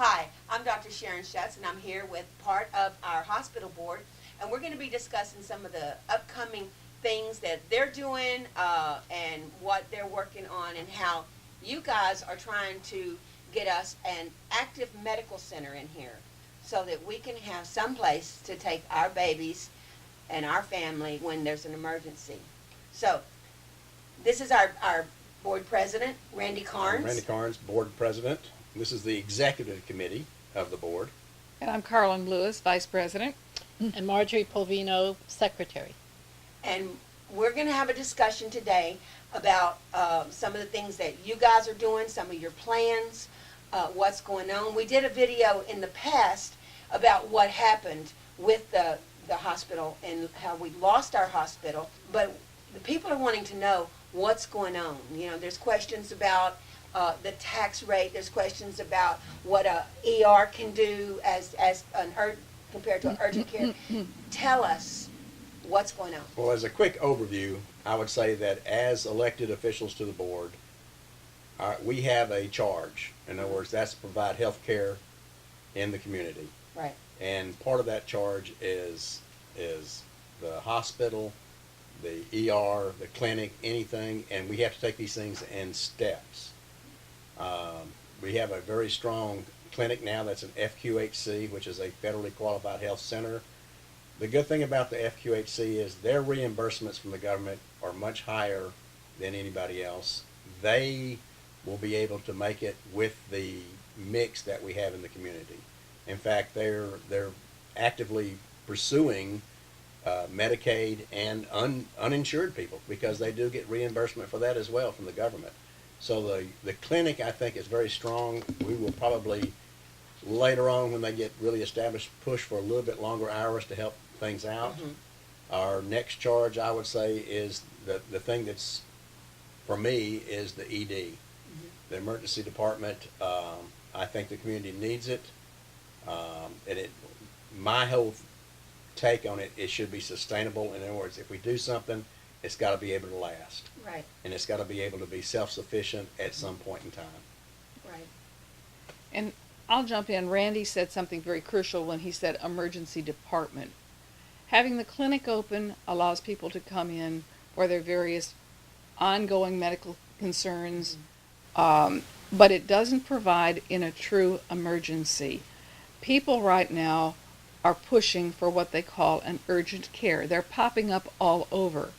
Hi, I'm Dr. Sharon Schutz, and I'm here with part of our hospital board, and we're going to be discussing some of the upcoming things that they're doing and what they're working on, and how you guys are trying to get us an active medical center in here so that we can have some place to take our babies and our family when there's an emergency. So this is our board president, Randy Carnes. Randy Carnes, board president. This is the executive committee of the board. And I'm Carolyn Lewis, vice president. And Marjorie Polvino, secretary. And we're going to have a discussion today about some of the things that you guys are doing, some of your plans, what's going on. We did a video in the past about what happened with the hospital and how we lost our hospital, but the people are wanting to know what's going on. You know, there's questions about the tax rate. There's questions about what a ER can do as compared to an urgent care. Tell us what's going on. Well, as a quick overview, I would say that as elected officials to the board, we have a charge. In other words, that's to provide health care in the community. Right. And part of that charge is the hospital, the ER, the clinic, anything, and we have to take these things in steps. We have a very strong clinic now that's an FQHC, which is a federally qualified health center. The good thing about the FQHC is their reimbursements from the government are much higher than anybody else. They will be able to make it with the mix that we have in the community. In fact, they're actively pursuing Medicaid and uninsured people, because they do get reimbursement for that as well from the government. So the clinic, I think, is very strong. We will probably later on, when they get really established, push for a little bit longer hours to help things out. Mm-hmm. Our next charge, I would say, is the thing that's, for me, is the ED. Mm-hmm. The emergency department. I think the community needs it. My whole take on it, it should be sustainable. In other words, if we do something, it's got to be able to last. Right. And it's got to be able to be self-sufficient at some point in time. Right. And I'll jump in. Randy said something very crucial when he said emergency department. Having the clinic open allows people to come in for their various ongoing medical concerns, but it doesn't provide in a true emergency. People right now are pushing for what they call an urgent care. They're popping up all over.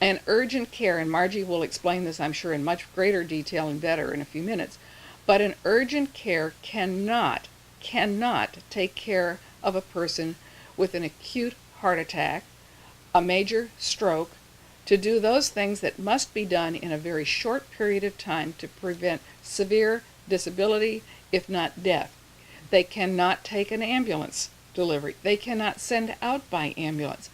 An urgent care, and Margie will explain this, I'm sure, in much greater detail and better in a few minutes, but an urgent care cannot take care of a person with an acute heart attack, a major stroke, to do those things that must be done in a very short period of time to prevent severe disability, if not death. They cannot take an ambulance delivery. They cannot send out by ambulance.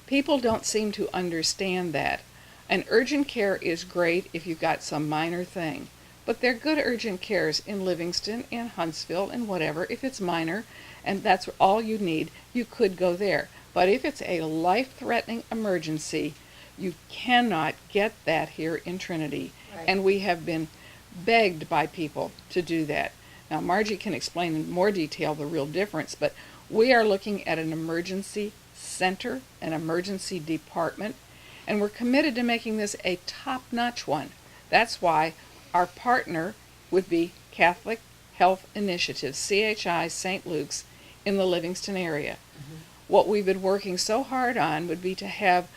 People don't seem to understand that. An urgent care is great if you've got some minor thing, but there are good urgent cares in Livingston, in Huntsville, and whatever. If it's minor and that's all you need, you could go there. But if it's a life-threatening emergency, you cannot get that here in Trinity. Right. And we have been begged by people to do that. Now, Margie can explain in more detail the real difference, but we are looking at an emergency center, an emergency department, and we're committed to making this a top-notch one. That's why our partner would be Catholic Health Initiative, CHI St. Luke's, in the Livingston area. Mm-hmm. What we've been working so hard on would be to have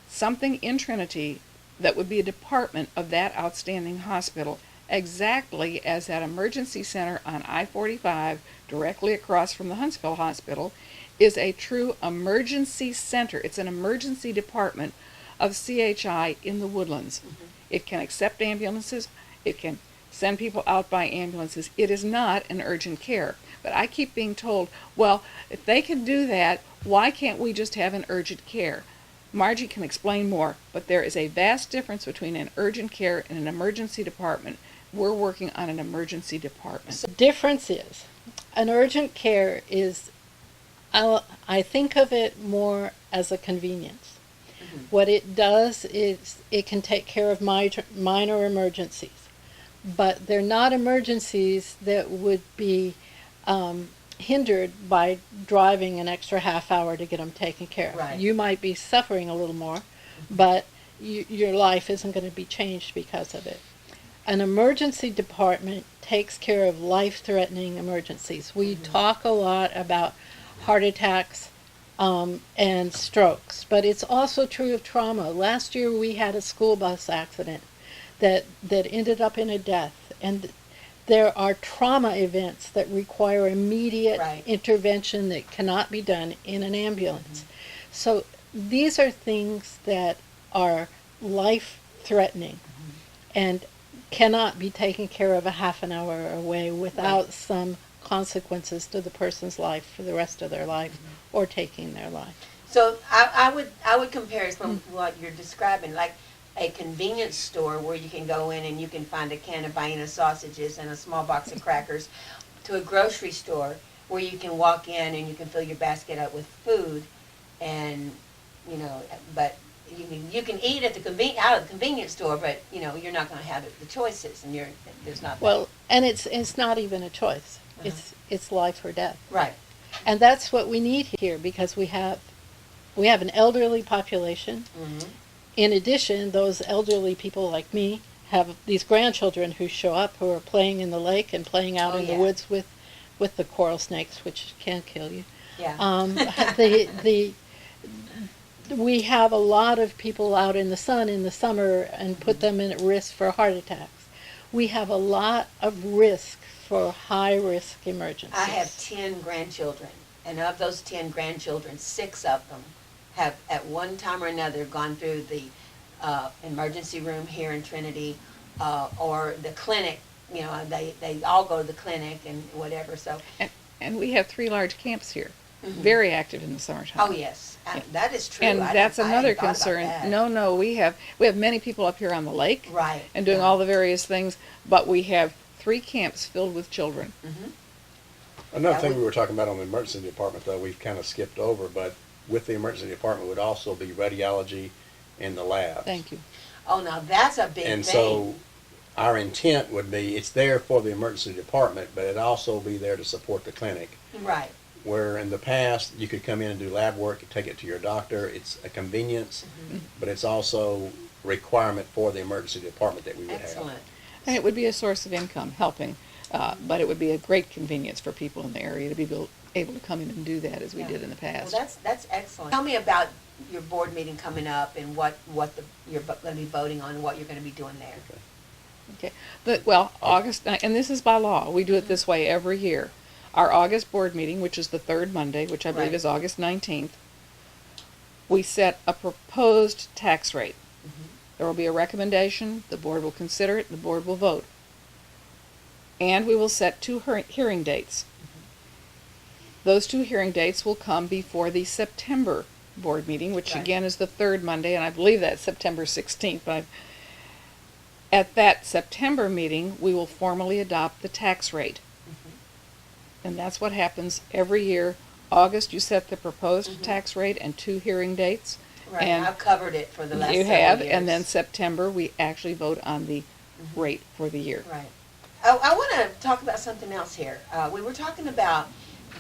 something in Trinity that would be a department of that outstanding hospital, exactly as that emergency center on I-45 directly across from the Huntsville Hospital is a true emergency center. It's an emergency department of CHI in the Woodlands. Mm-hmm. It can accept ambulances. It can send people out by ambulances. It is not an urgent care. But I keep being told, well, if they can do that, why can't we just have an urgent care? Margie can explain more, but there is a vast difference between an urgent care and an emergency department. We're working on an emergency department. The difference is, an urgent care is, I think of it more as a convenience. Mm-hmm. What it does is it can take care of minor emergencies. but they're not emergencies that would be hindered by driving an extra half hour to get them taken care of. Right. You might be suffering a little more, but your life isn't going to be changed because of it. An emergency department takes care of life-threatening emergencies. We talk a lot about heart attacks and strokes, but it's also true of trauma. Last year we had a school bus accident that ended up in a death, and there are trauma events that require immediate Right. intervention that cannot be done in an ambulance. So these are things that are life-threatening and cannot be taken care of a half an hour away without some consequences to the person's life for the rest of their life or taking their life. So I would compare it from what you're describing, like a convenience store where you can go in and you can find a can of Vienna sausages and a small box of crackers, to a grocery store where you can walk in and you can fill your basket up with food, and but you can eat at out of the convenience store, but you're not going to have the choices, and there's not. Well, and it's not even a choice. It's life or death. Right. And that's what we need here, because we have an elderly population. Mm-hmm. In addition, those elderly people like me have these grandchildren who show up who are playing in the lake and playing out in the woods with the coral snakes, which can kill you. Yeah. We have a lot of people out in the sun in the summer and put them at risk for heart attacks. We have a lot of risk for high-risk emergencies. I have 10 grandchildren, and of those 10 grandchildren, 6 of them have at one time or another gone through the emergency room here in Trinity or the clinic. They all go to the clinic and whatever. So. And we have 3 large camps here, very active in the summertime. Oh yes, that is true. And that's another hadn't thought about concern. that. No, we have many people up here on the lake, Right. and doing all the various things, but we have 3 camps filled with children. Another thing we were talking about on the emergency department, though, we've kind of skipped over, but with the emergency department would also be radiology in the lab. Thank you. Oh, now that's a big And thing. so our intent would be, it's there for the emergency department, but it'd also be there to support the clinic. Right. Where in the past, you could come in and do lab work and take it to your doctor. It's a convenience, but it's also a requirement for the emergency department that we would Excellent. have. And it would be a source of income, helping, but it would be a great convenience for people in the area to be able to come in and do that as we did in the past. Well, that's excellent. Tell me about your board meeting coming up and what you're going to be voting on and what you're going to be doing there. Okay. August, and this is by law, we do it this way every year. Our August board meeting, which is the 3rd Monday, which I believe Right. is August 19th, we set a proposed tax rate. There will be a recommendation, the board will consider it, the board will vote. And we will set 2 hearing dates. Those 2 hearing dates will come before the September board meeting, which Right. again is the 3rd Monday, and I believe that's September 16th. But at that September meeting, we will formally adopt the tax rate. And that's what happens every year. August, you set the proposed tax rate and 2 hearing dates. Right. And I've covered it for the last you several have, years. and then September, we actually vote on the rate for the year. Right. I want to talk about something else here. We were talking about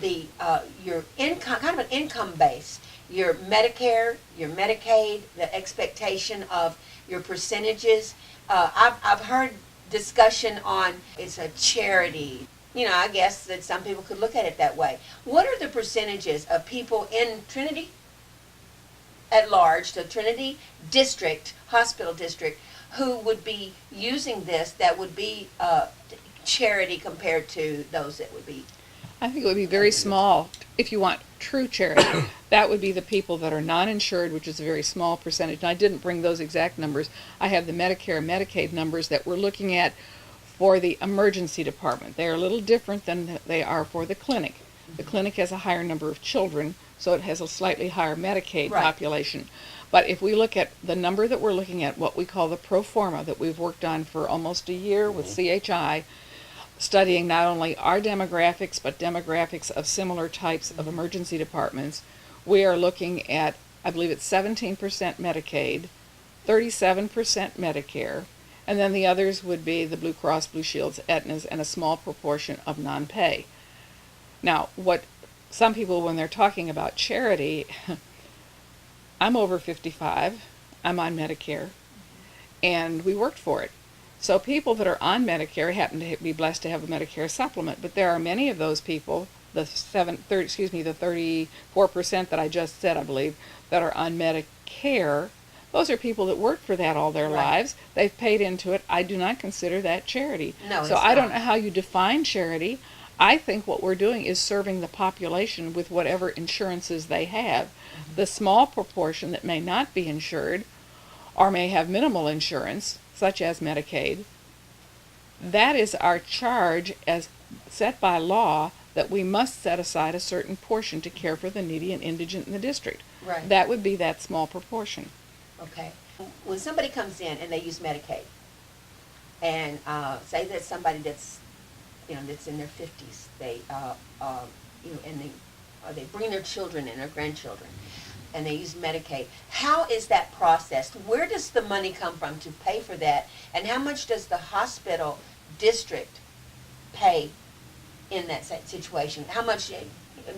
your income, kind of an income base, your Medicare, your Medicaid, the expectation of your percentages. I've heard discussion on it's a charity. I guess that some people could look at it that way. What are the percentages of people in Trinity at large, the Trinity district, hospital district, who would be using this that would be charity compared to those that would be? I think it would be very small. If you want true charity, that would be the people that are non-insured, which is a very small percentage. And I didn't bring those exact numbers. I have the Medicare and Medicaid numbers that we're looking at for the emergency department. They are a little different than they are for the clinic. The clinic has a higher number of children, so it has a slightly higher Medicaid Right. population. But if we look at the number that we're looking at, what we call the pro forma that we've worked on for almost a year with CHI, studying not only our demographics, but demographics of similar types of emergency departments, we are looking at, I believe it's 17% Medicaid, 37% Medicare, And then the others would be the Blue Cross, Blue Shields, Aetnas, and a small proportion of non-pay. Now, what some people, when they're talking about charity, I'm over 55, I'm on Medicare, and we worked for it. So people that are on Medicare happen to be blessed to have a Medicare supplement, but there are many of those people, the 34% that I just said, I believe, that are on Medicare. Those are people that worked for that all their lives. They've paid into it. I do not consider that charity. No, so it's I don't not. know how you define charity. I think what we're doing is serving the population with whatever insurances they have. The small proportion that may not be insured or may have minimal insurance, such as Medicaid, that is our charge as set by law, that we must set aside a certain portion to care for the needy and indigent in the district. Right. That would be that small proportion. Okay. When somebody comes in and they use Medicaid, and say that somebody that's, that's in their 50s, they, and they bring their children in, their grandchildren, and they use Medicaid. How is that processed? Where does the money come from to pay for that? And how much does the hospital district pay in that situation? How much,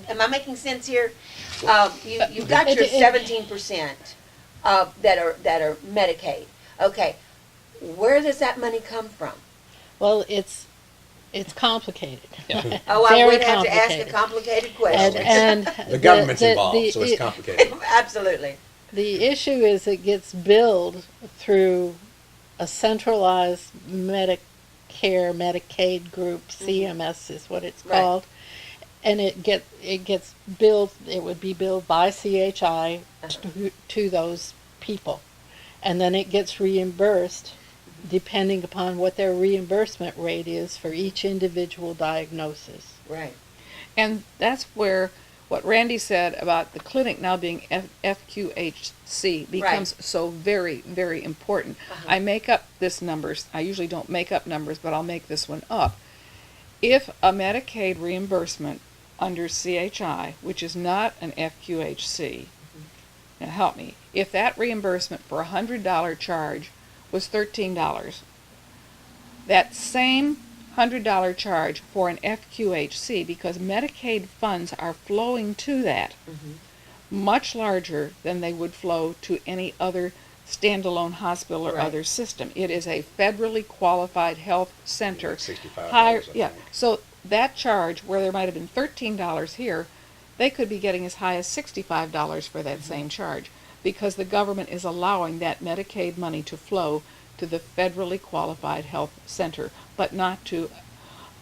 am I making sense here? You've got your 17% that are Medicaid. Okay. Where does that money come from? Well, it's complicated. Oh, I Very would have to ask a complicated. complicated question. And The government's involved, so it's complicated. Absolutely. The issue is it gets billed through a centralized Medicare, Medicaid group. CMS is what it's Right. called, and it gets billed. It would be billed by CHI to those people, and then it gets reimbursed depending upon what their reimbursement rate is for each individual diagnosis. Right. And that's where what Randy said about the clinic now being FQHC becomes so very, very important. I make up this numbers. I usually don't make up numbers, but I'll make this one up. If a Medicaid reimbursement under CHI, which is not an FQHC, now help me, if that reimbursement for a $100 charge was $13, that same $100 charge for an FQHC, because Medicaid funds are flowing to that, much larger than they would flow to any other standalone hospital or other system. It is a federally qualified health center. Like $65, Higher, I think. yeah. So that charge, where there might have been $13 here, they could be getting as high as $65 for that same charge, because the government is allowing that Medicaid money to flow to the federally qualified health center, but not to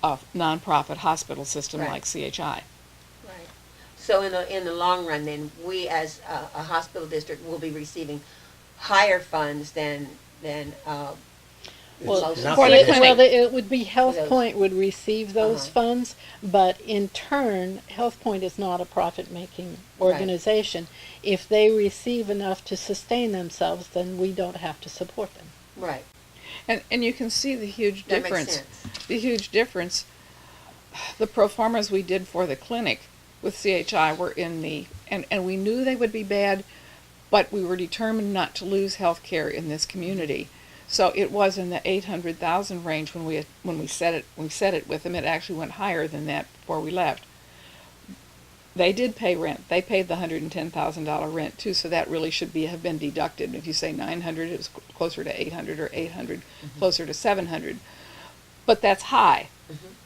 a nonprofit hospital system like CHI. Right. So in the long run, then, we as a hospital district will be receiving higher funds than most not for the like- clinic. It would be Health Those. Point would receive those funds, but in turn, Health Point is not a profit-making organization. If they receive enough to sustain themselves, then we don't have to support them. Right. And you can see the huge That makes difference. sense. The huge difference. The pro formas we did for the clinic with CHI were in the, and we knew they would be bad, but we were determined not to lose health care in this community. So it was in the 800,000 range when we set it with them. It actually went higher than that before we left. They did pay rent. They paid the $110,000 rent too, so that really should have been deducted. If you say 900, it was closer to 800, or 800 closer to 700. But that's high.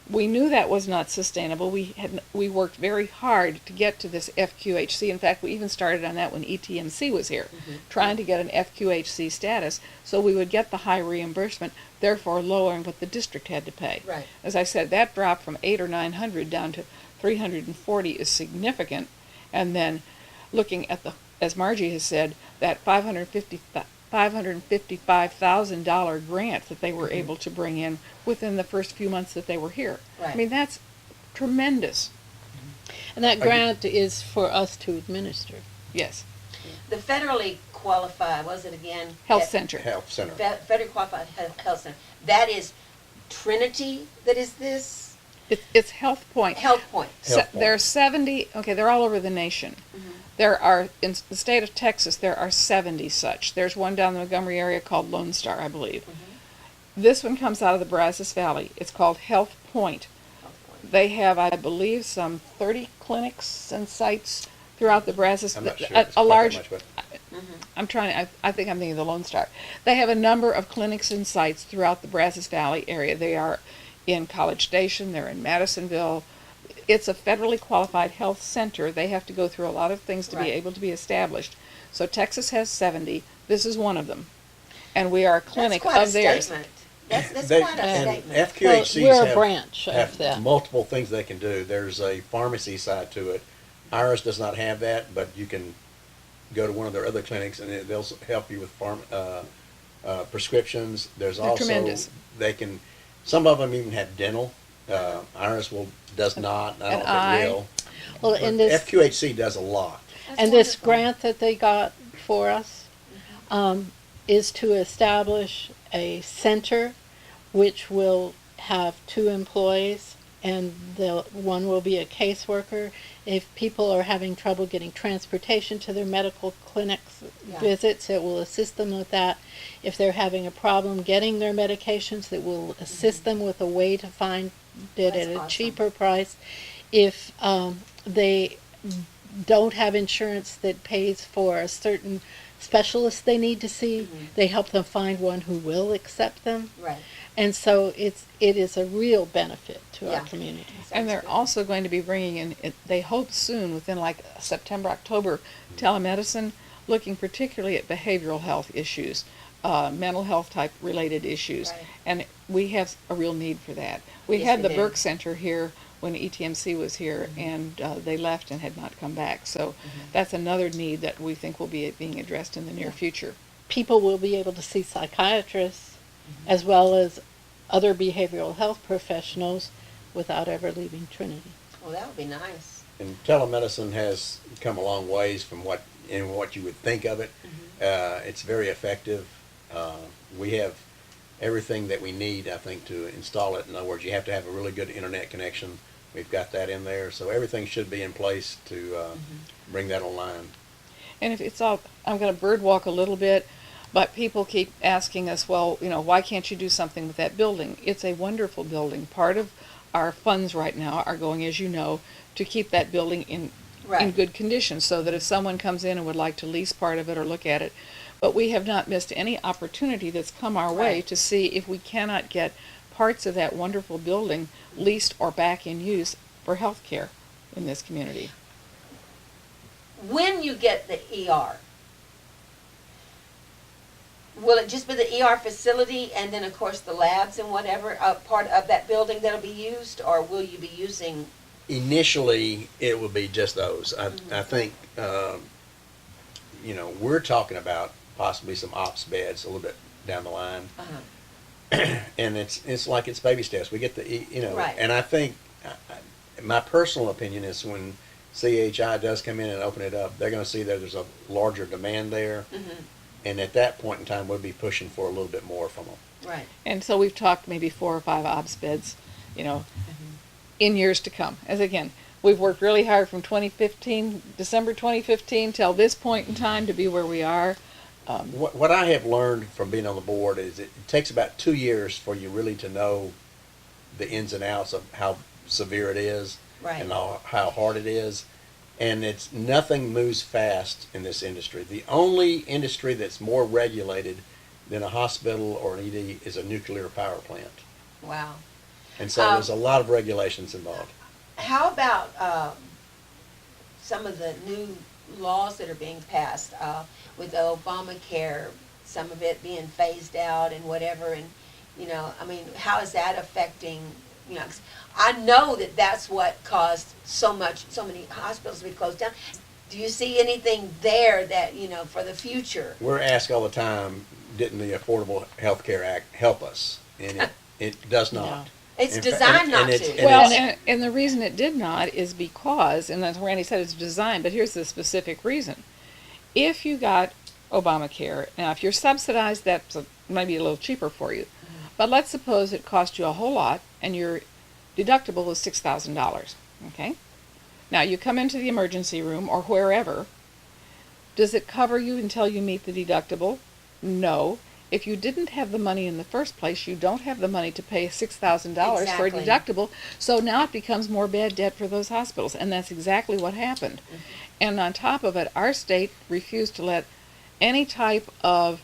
We knew that was not sustainable. We worked very hard to get to this FQHC. In fact, we even started on that when ETMC was here, trying to get an FQHC status so we would get the high reimbursement, therefore lowering what the district had to pay. Right. As I said, that drop from 800 or 900 down to 340 is significant. And then looking at as Margie has said, that $555,000 grant that they were able to bring in within the first few months that they were here. Right. I mean, that's tremendous. And that grant is for us to administer. Yes. The federally qualified, what was it again? Health center. Health center. Federally qualified health center. That is Trinity that is this? It's Health Point. Health Point. Health Point. There are 70, okay, they're all over the nation. There are, in the state of Texas, there are 70 such. There's one down in the Montgomery area called Lone Star, I believe. This one comes out of the Brazos Valley. It's called Health Point. They have, I believe, some 30 clinics and sites throughout the Brazos. I'm not sure a if it's quite that large. much, but I think I'm thinking of the Lone Star. They have a number of clinics and sites throughout the Brazos Valley area. They are in College Station. They're in Madisonville. It's a federally qualified health center. They have to go through a lot of things to be Right. able to be established. So Texas has 70. This is one of them, and we are a clinic That's quite of theirs. a statement. That's they, quite a and statement. FQHCs Well, we're a have, branch of have that. multiple things they can do. There's a pharmacy side to it. Ours does not have that, but you can go to one of their other clinics and they'll help you with prescriptions. There's They're also tremendous. they can. Some of them even have dental. Ours does not. I don't And know if eye. it will. Well, But in this FQHC does a lot. That's and this wonderful. grant that they got for us is to establish a center which will have 2 employees, and the one will be a caseworker. If people are having trouble getting transportation to their medical clinics Yeah. visits, it will assist them with that. If they're having a problem getting their medications, it will assist them with a way to find it That's at a awesome. cheaper price. If they don't have insurance that pays for a certain specialist they need to see, they help them find one who will accept them. Right. And so it is a real benefit to Yeah. our community. And they're also going to be bringing in, they hope soon, within like September, October, telemedicine, looking particularly at behavioral health issues, mental health type related issues. Right. And we have a real need for that. We Yes, had we the do. Burke Center here when ETMC was here, and they left and had not come back. So that's another need that we think will be being addressed in the near future. People will be able to see psychiatrists as well as other behavioral health professionals without ever leaving Trinity. Well, that would be nice. And telemedicine has come a long ways from what you would think of it. It's very effective. We have everything that we need, I think, to install it. In other words, you have to have a really good internet connection. We've got that in there, so everything should be in place to bring that online. And if it's all, I'm going to bird walk a little bit, but people keep asking us, well, why can't you do something with that building? It's a wonderful building. Part of our funds right now are going, as you know, to keep that building in Right. good condition, so that if someone comes in and would like to lease part of it or look at it. But we have not missed any opportunity that's come our way Right. to see if we cannot get parts of that wonderful building leased or back in use for health care in this community. When you get the ER, will it just be the ER facility and then, of course, the labs and whatever, part of that building that'll be used, or will you be using? Initially, it will be just those. I think, we're talking about possibly some ops beds a little bit down the line. And it's like it's baby steps. We get Right. and I think my personal opinion is when CHI does come in and open it up, they're going to see that there's a larger demand there, and at that point in time, we'll be pushing for a little bit more from them. Right. And so we've talked maybe 4 or 5 ops beds, in years to come. As again, we've worked really hard from December 2015 till this point in time to be where we are. What I have learned from being on the board is it takes about 2 years for you really to know the ins and outs of how severe it is Right. and how hard it is. And nothing moves fast in this industry. The only industry that's more regulated than a hospital or an ED is a nuclear power plant. Wow. And so there's a lot of regulations involved. How about some of the new laws that are being passed with Obamacare, some of it being phased out and whatever, and how is that affecting? 'Cause I know that's what caused so many hospitals to be closed down. Do you see anything there that for the future? We're asked all the time, didn't the Affordable Health Care Act help us? And it does not. No. It's In fa- designed not and it's- to. and Well, it's- and the reason it did not is because, and as Randy said, it's designed, but here's the specific reason. If you got Obamacare, now if you're subsidized, that's maybe a little cheaper for you. But let's suppose it cost you a whole lot and your deductible was $6,000, okay? Now you come into the emergency room or wherever. Does it cover you until you meet the deductible? No. if you didn't have the money in the first place, you don't have the money to pay $6,000 for a Exactly. deductible. So now it becomes more bad debt for those hospitals, and that's exactly what happened. And on top of it, our state refused to let any type of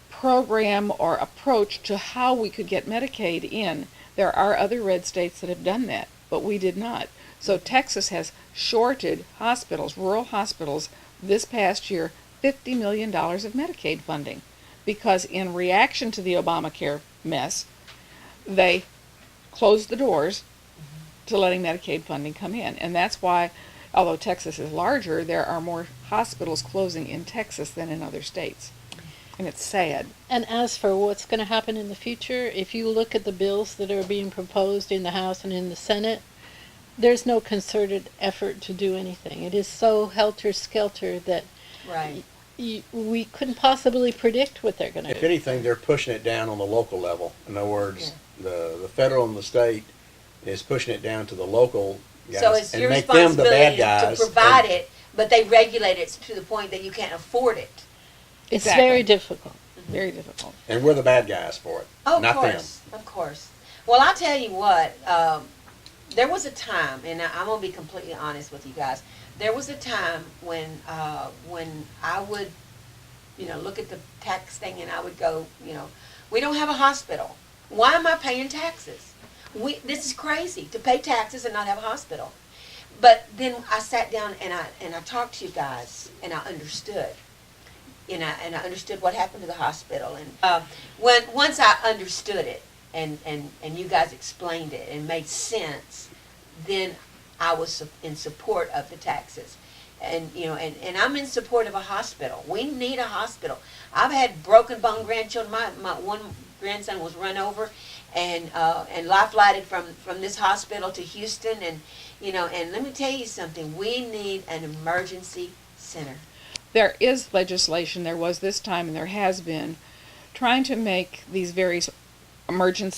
program or approach to how we could get Medicaid in. There are other red states that have done that, but we did not. So Texas has shorted hospitals, rural hospitals, this past year, $50 million of Medicaid funding, because in reaction to the Obamacare mess, they closed the doors to letting Medicaid funding come in. And that's why, although Texas is larger, there are more hospitals closing in Texas than in other states. And it's sad. And as for what's going to happen in the future, if you look at the bills that are being proposed in the House and in the Senate, there's no concerted effort to do anything. It is so helter-skelter that Right. we couldn't possibly predict what they're going to If do. anything, they're pushing it down on the local level. In other words, the federal and the state is pushing it down to the local guys So it's and your make them the bad responsibility guys. to provide and- it, but they regulate it to the point that you can't afford it. It's Exactly. very difficult. Very difficult. And we're the bad guys for it, Oh, not of them. course, of course. Well, I'll tell you what, there was a time, and I'm gonna be completely honest with you guys. There was a time when I would, look at the tax thing and I would go, we don't have a hospital. Why am I paying taxes? This is crazy to pay taxes and not have a hospital. But then I sat down and I talked to you guys and I understood. And I understood what happened to the hospital. And once I understood it and you guys explained it and made sense, then I was in support of the taxes. And and I'm in support of a hospital. We need a hospital. I've had broken bone grandchildren. My one grandson was run over and life flighted from this hospital to Houston, and and let me tell you something, we need an emergency center. There is legislation, there was this time and there has been, trying to make these various urgent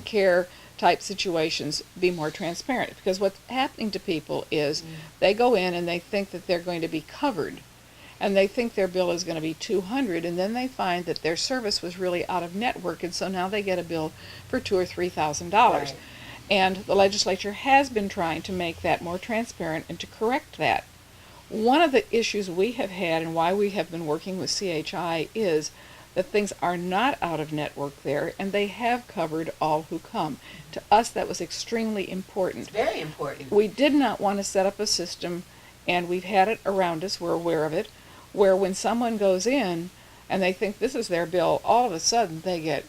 care type situations be more transparent. Because what's happening to people is they go in and they think that they're going to be covered, and they think their bill is going to be $200, and then they find that their service was really out of network, and so now they get a bill for $2,000 or $3,000. Right. And the legislature has been trying to make that more transparent and to correct that. One of the issues we have had and why we have been working with CHI is that things are not out of network there, and they have covered all who come. To us, that was extremely important. It's very important. We did not want to set up a system, and we've had it around us, we're aware of it, where when someone goes in and they think this is their bill, all of a sudden they get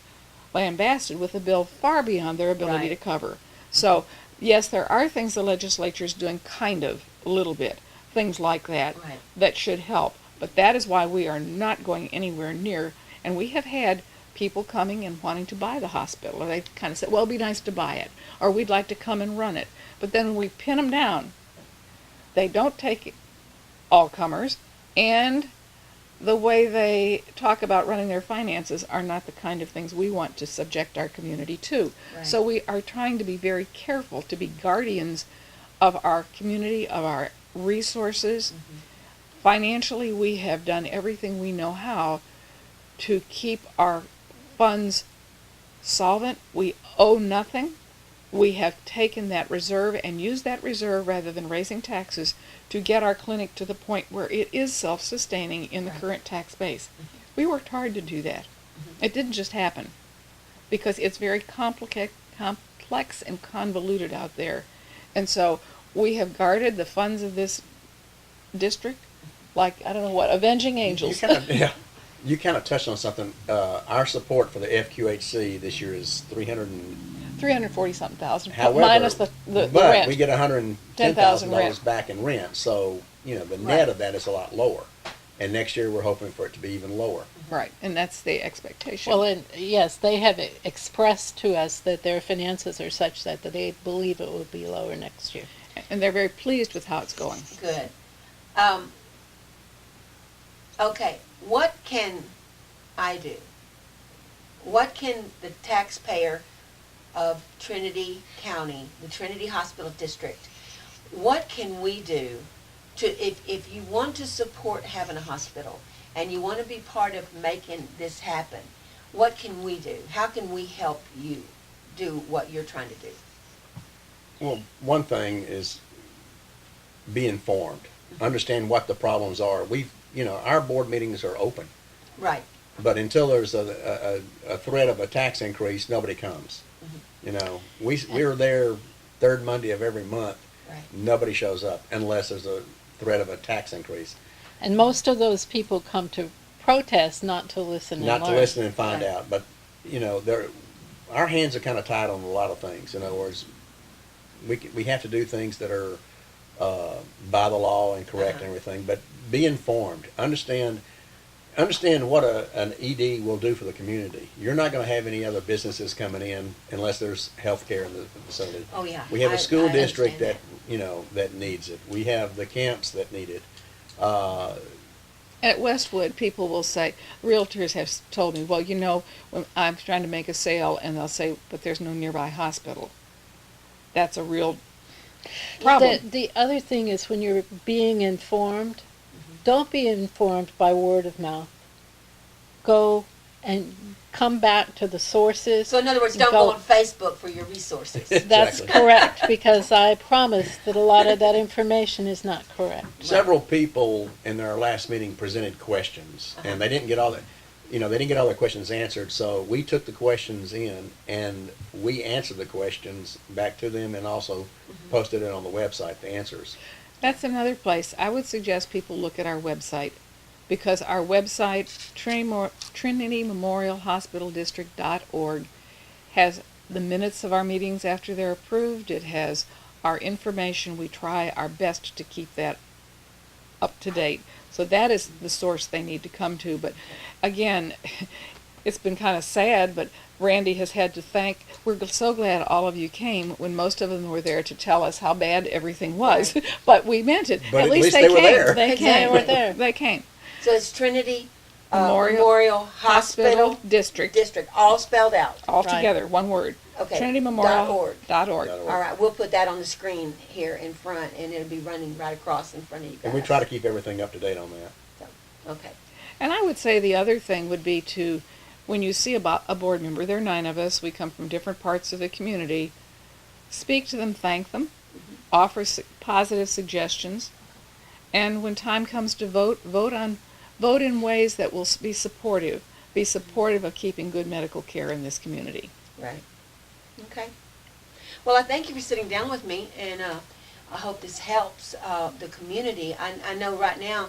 lambasted with a bill far beyond their ability Right. to cover. So, yes, there are things the legislature is doing kind of, a little bit, things like that, Right. that should help. But that is why we are not going anywhere near, and we have had people coming and wanting to buy the hospital, or they kind of said, well, it'd be nice to buy it, or we'd like to come and run it. But then when we pin them down, they don't take all comers, and the way they talk about running their finances are not the kind of things we want to subject our community to. Right. So we are trying to be very careful to be guardians of our community, of our resources. Financially, we have done everything we know how to keep our funds solvent. We owe nothing. We have taken that reserve and used that reserve rather than raising taxes to get our clinic to the point where it is self-sustaining in the Right. current tax base. We worked hard to do that. It didn't just happen, because it's very complex and convoluted out there. And so we have guarded the funds of this district like, I don't know what, avenging angels. You kind of touched on something. Our support for the FQHC this year is 340-something thousand, However, minus the but rent. we get $110,000 $10,000 rent. back in rent. So the net Right. of that is a lot lower. And next year we're hoping for it to be even lower. Right, and that's the expectation. Well, and yes, they have expressed to us that their finances are such that they believe it will be lower next year. And they're very pleased with how it's going. Good. Okay, what can I do? What can the taxpayer of Trinity County, the Trinity Hospital District, what can we do to, if you want to support having a hospital, and you want to be part of making this happen, what can we do? How can we help you do what you're trying to do? Well, one thing is be informed. Understand what the problems are. Our board meetings are open, Right. but until there's a threat of a tax increase, nobody comes. We're there third Monday of every month. Right. Nobody shows up unless there's a threat of a tax increase. And most of those people come to protest, not to listen and Not to learn. listen and find Right. out, but our hands are kind of tied on a lot of things. In other words, we have to do things that are by the law and correct and everything. But be informed. Understand what an ED will do for the community. You're not going to have any other businesses coming in unless there's health care in the facility. Oh, yeah. We have a school I district that understand that needs it. We have the camps that need it. At Westwood, people will say, realtors have told me, well, when I'm trying to make a sale, and they'll say, but there's no nearby hospital. That's a real problem. The other thing is when you're being informed, don't be informed by word of mouth. Go and come back to the sources. So in other words, don't go on Facebook for your resources. That's Exactly. correct, because I promise that a lot of that information is not correct. Several people in their last meeting presented questions, and they didn't get all their questions answered. So we took the questions in and we answered the questions back to them, and also posted it on the website, the answers. That's another place. I would suggest people look at our website, because our website, TrinityMemorialHospitalDistrict.org, has the minutes of our meetings after they're approved. It has our information. We try our best to keep that up to date. So that is the source they need to come to. But again, it's been kind of sad, but Randy has had to thank, we're so glad all of you came when most of them were there to tell us how bad everything was. Right. But we meant it. But at at least least they they were came. there. They came. They were there. They came. So it's Trinity Memorial Hospital District. District, all spelled out. All Right. together, one word. Okay. TrinityMemorial.org. .org. All right, we'll put that on the screen here in front, and it'll be running right across in front of you guys. And we try to keep everything up to date on that. Okay. And I would say the other thing would be to, when you see a board member, there are 9 of us, we come from different parts of the community, speak to them, thank them, offer positive suggestions, and when time comes to vote in ways that will be supportive of keeping good medical care in this community. Right. Okay. Well, I thank you for sitting down with me, and I hope this helps the community. I know right now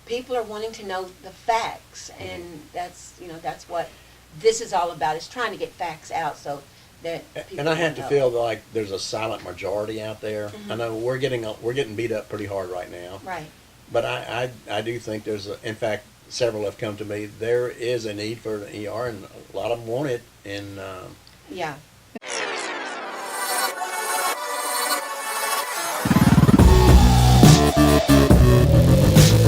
people are wanting to know the facts, and that's what this is all about, is trying to get facts out so that people And I have will to know. feel like there's a silent majority out there. I know we're getting beat up pretty hard right now. Right. But I do think in fact, several have come to me. There is a need for an ER, and a lot of them want it. And Yeah.